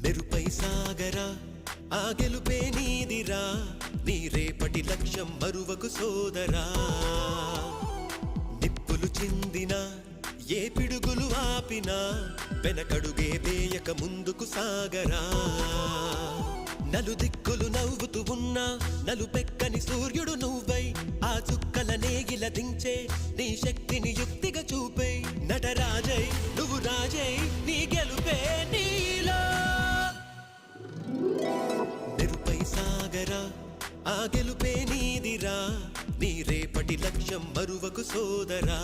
నెరుపై సాగరా ఆ గెలుపే నీదిరా నీ రేపటి లక్ష్యం మరువకు సోదరా నిప్పులు చిందినా ఏ పిడుగులు ఆపినా వెనకడుగే వేయక ముందుకు సాగరా నలుదిక్కులు నవ్వుతూ ఉన్నా నలుపెక్కని సూర్యుడు నువ్వై ఆ చుక్కల నేగిల దించే నీ శక్తిని యుక్తిగా చూపే నటరాజై నువ్వు రాజై నీ గెలుపే నీలో నెరుపై సాగరా ఆ గెలుపే నీదిరా నీ రేపటి లక్ష్యం మరువకు సోదరా